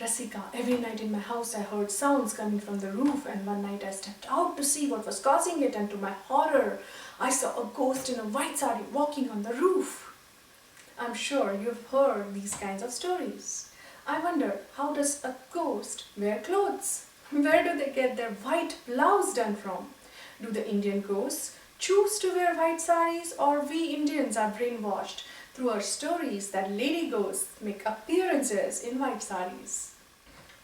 Rasika, every night in my house I heard sounds coming from the roof, and one night I stepped out to see what was causing it, and to my horror, I saw a ghost in a white sari walking on the roof. I'm sure you've heard these kinds of stories. I wonder, how does a ghost wear clothes? Where do they get their white blouse done from? Do the Indian ghosts choose to wear white saris, or we Indians are brainwashed through our stories that lady ghosts make appearances in white saris?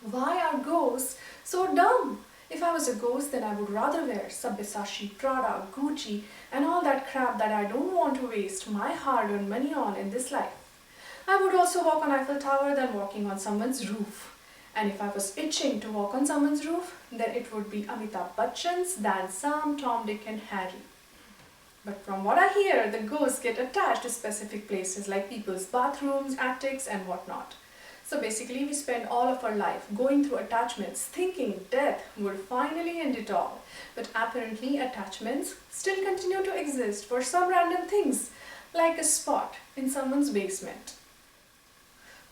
Why are ghosts so dumb? If I was a ghost, then I would rather wear Sabyasachi, Prada, Gucci and all that crap that I don't want to waste my hard-earned money on in this life. I would also walk on Eiffel Tower than walking on someone's roof. And if I was itching to walk on someone's roof, then it would be Amitabh Bachchan's than some Tom, Dick and Harry. But from what I hear, the ghosts get attached to specific places like people's bathrooms, attics and whatnot. So basically we spend all of our life going through attachments thinking death would finally end it all. But apparently attachments still continue to exist for some random things, like a spot in someone's basement.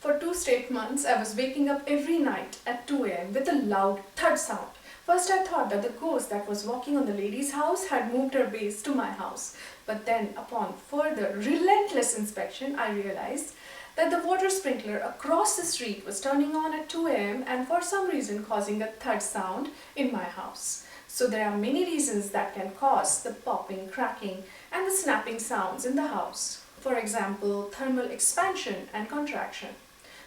For 2 straight months, I was waking up every night at 2 a.m. with a loud thud sound. First I thought that the ghost that was walking on the lady's house had moved her base to my house. But then upon further relentless inspection, I realized that the water sprinkler across the street was turning on at 2 a.m. and for some reason causing a thud sound in my house. So there are many reasons that can cause the popping, cracking and the snapping sounds in the house. For example, thermal expansion and contraction.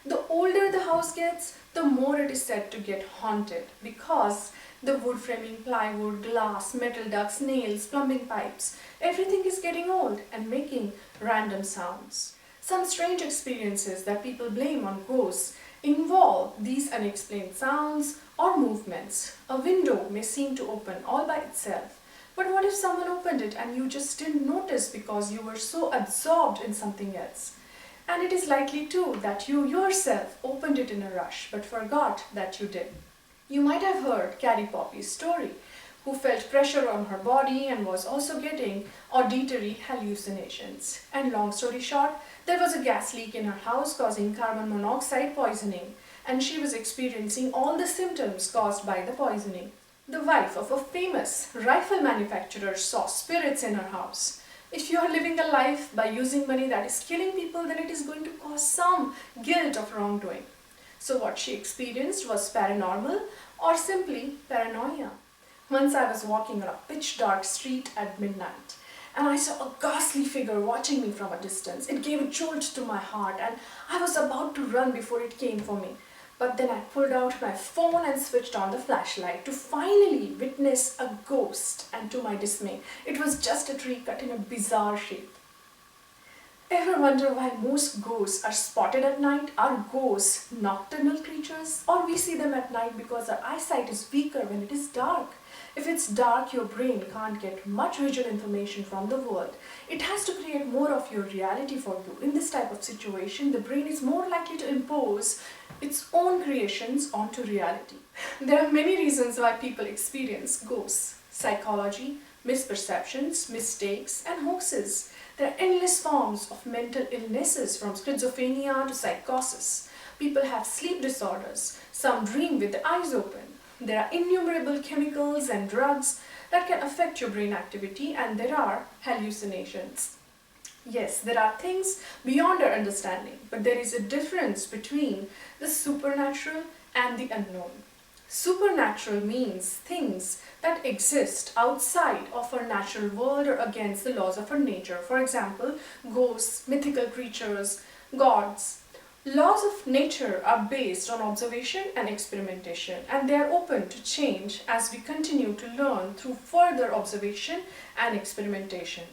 The older the house gets, the more it is said to get haunted because the wood framing, plywood, glass, metal ducts, nails, plumbing pipes, everything is getting old and making random sounds. Some strange experiences that people blame on ghosts involve these unexplained sounds or movements. A window may seem to open all by itself, but what if someone opened it and you just didn't notice because you were so absorbed in something else? And it is likely too that you yourself opened it in a rush but forgot that you did. You might have heard Carrie Poppy's story, who felt pressure on her body and was also getting auditory hallucinations. And long story short, there was a gas leak in her house causing carbon monoxide poisoning, and she was experiencing all the symptoms caused by the poisoning. The wife of a famous rifle manufacturer saw spirits in her house. If you are living a life by using money that is killing people, then it is going to cause some guilt of wrongdoing. So what she experienced was paranormal or simply paranoia. Once I was walking on a pitch dark street at midnight and I saw a ghastly figure watching me from a distance. It gave a jolt to my heart and I was about to run before it came for me. But then I pulled out my phone and switched on the flashlight to finally witness a ghost, and to my dismay, it was just a tree cut in a bizarre shape. Ever wonder why most ghosts are spotted at night? Are ghosts nocturnal creatures, or we see them at night because our eyesight is weaker when it is dark? If it's dark, your brain can't get much visual information from the world. It has to create more of your reality for you. In this type of situation, the brain is more likely to impose its own creations onto reality. There are many reasons why people experience ghosts: psychology, misperceptions, mistakes, and hoaxes. There are endless forms of mental illnesses, from schizophrenia to psychosis. People have sleep disorders. Some dream with their eyes open. There are innumerable chemicals and drugs that can affect your brain activity, and there are hallucinations. Yes, there are things beyond our understanding, but there is a difference between the supernatural and the unknown. Supernatural means things that exist outside of our natural world or against the laws of our nature. For example, ghosts, mythical creatures, gods. Laws of nature are based on observation and experimentation, and they are open to change as we continue to learn through further observation and experimentation.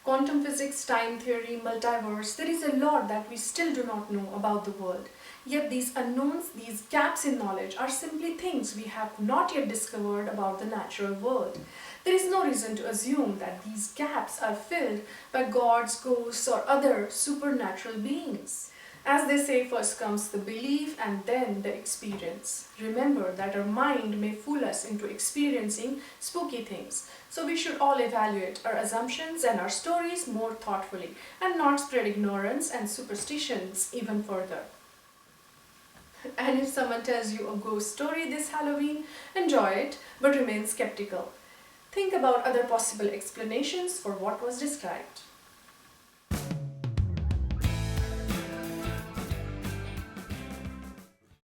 Quantum physics, time theory, multiverse, there is a lot that we still do not know about the world. Yet these unknowns, these gaps in knowledge are simply things we have not yet discovered about the natural world. There is no reason to assume that these gaps are filled by gods, ghosts, or other supernatural beings. As they say, first comes the belief and then the experience. Remember that our mind may fool us into experiencing spooky things. So we should all evaluate our assumptions and our stories more thoughtfully and not spread ignorance and superstitions even further. And And if someone tells you a ghost story this Halloween, enjoy it, but remain skeptical. Think about other possible explanations for what was described.